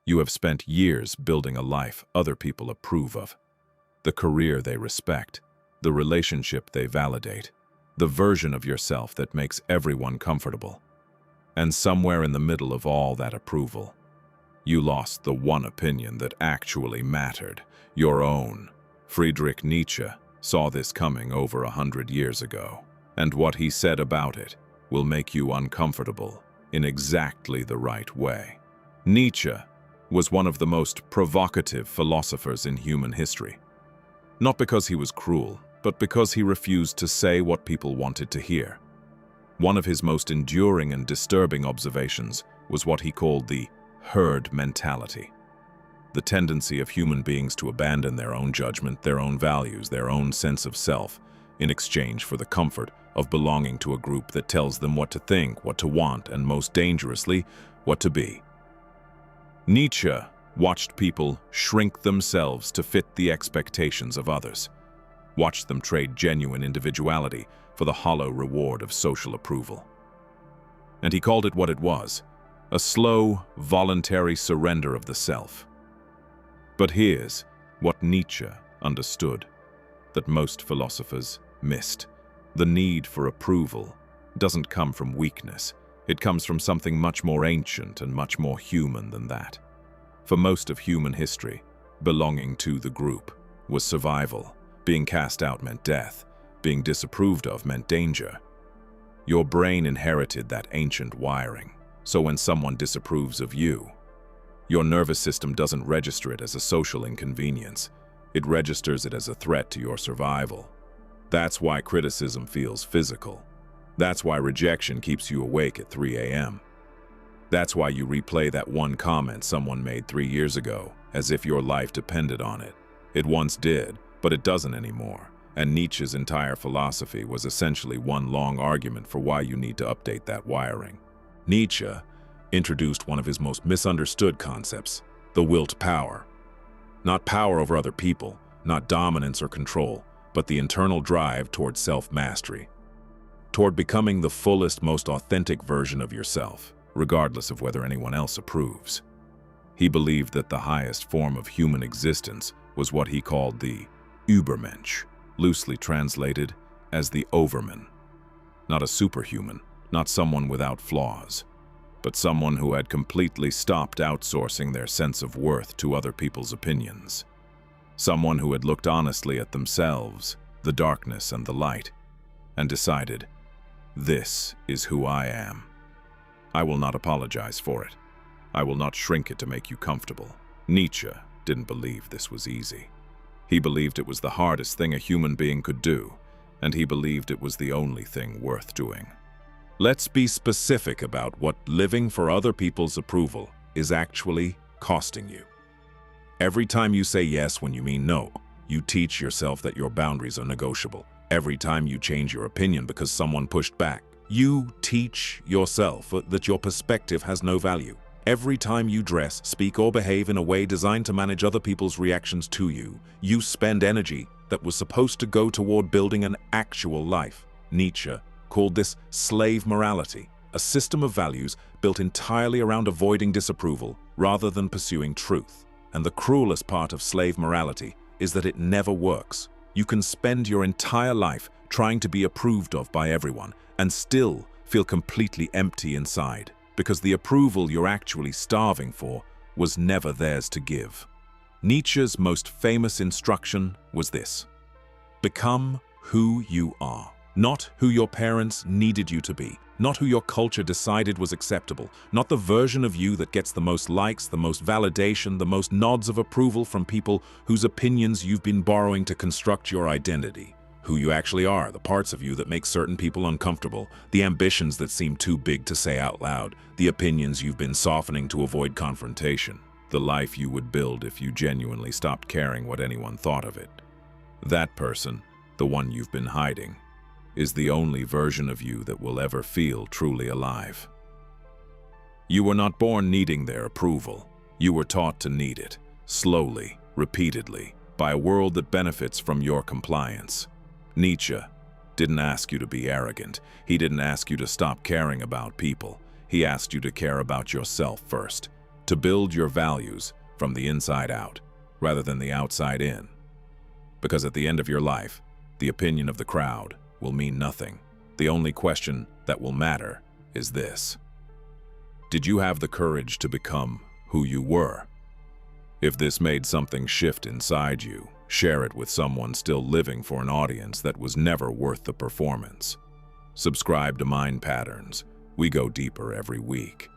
You have spent years building a life other people approve of, the career they respect, the relationship they validate, the version of yourself that makes everyone comfortable. And somewhere in the middle of all that approval, you lost the one opinion that actually mattered, your own. Friedrich Nietzsche saw this coming over 100 years ago, and what he said about it will make you uncomfortable in exactly the right way. Nietzsche was one of the most provocative philosophers in human history. Not because he was cruel, but because he refused to say what people wanted to hear. One of his most enduring and disturbing observations was what he called the herd mentality, the tendency of human beings to abandon their own judgment, their own values, their own sense of self, in exchange for the comfort of belonging to a group that tells them what to think, what to want, and most dangerously, what to be. Nietzsche watched people shrink themselves to fit the expectations of others, watched them trade genuine individuality for the hollow reward of social approval. And he called it what it was, a slow, voluntary surrender of the self. But here's what Nietzsche understood, that most philosophers missed. The need for approval doesn't come from weakness. It comes from something much more ancient and much more human than that. For most of human history, belonging to the group was survival. Being cast out meant death. Being disapproved of meant danger. Your brain inherited that ancient wiring, so when someone disapproves of you, your nervous system doesn't register it as a social inconvenience. It registers it as a threat to your survival. That's why criticism feels physical. That's why rejection keeps you awake at 3 a.m. That's why you replay that one comment someone made 3 years ago, as if your life depended on it. It once did, but it doesn't anymore. And Nietzsche's entire philosophy was essentially one long argument for why you need to update that wiring. Nietzsche introduced one of his most misunderstood concepts, the will to power. Not power over other people, not dominance or control, but the internal drive toward self-mastery, toward becoming the fullest, most authentic version of yourself, regardless of whether anyone else approves. He believed that the highest form of human existence was what he called the Übermensch, loosely translated as the overman. Not a superhuman, not someone without flaws, but someone who had completely stopped outsourcing their sense of worth to other people's opinions. Someone who had looked honestly at themselves, the darkness and the light, and decided, this is who I am. I will not apologize for it. I will not shrink it to make you comfortable. Nietzsche didn't believe this was easy. He believed it was the hardest thing a human being could do, and he believed it was the only thing worth doing. Let's be specific about what living for other people's approval is actually costing you. Every time you say yes when you mean no, you teach yourself that your boundaries are negotiable. Every time you change your opinion because someone pushed back, you teach yourself that your perspective has no value. Every time you dress, speak, or behave in a way designed to manage other people's reactions to you, you spend energy that was supposed to go toward building an actual life. Nietzsche called this slave morality, a system of values built entirely around avoiding disapproval rather than pursuing truth. And the cruelest part of slave morality is that it never works. You can spend your entire life trying to be approved of by everyone and still feel completely empty inside, because the approval you're actually starving for was never theirs to give. Nietzsche's most famous instruction was this: become who you are, not who your parents needed you to be, not who your culture decided was acceptable, not the version of you that gets the most likes, the most validation, the most nods of approval from people whose opinions you've been borrowing to construct your identity. Who you actually are, the parts of you that make certain people uncomfortable, the ambitions that seem too big to say out loud, the opinions you've been softening to avoid confrontation, the life you would build if you genuinely stopped caring what anyone thought of it. That person, the one you've been hiding, is the only version of you that will ever feel truly alive. You were not born needing their approval. You were taught to need it, slowly, repeatedly, by a world that benefits from your compliance. Nietzsche didn't ask you to be arrogant. He didn't ask you to stop caring about people. He asked you to care about yourself first. To build your values from the inside out, rather than the outside in. Because at the end of your life, the opinion of the crowd will mean nothing. The only question that will matter is this: did you have the courage to become who you were? If this made something shift inside you, share it with someone still living for an audience that was never worth the performance. Subscribe to Mind Patterns. We go deeper every week.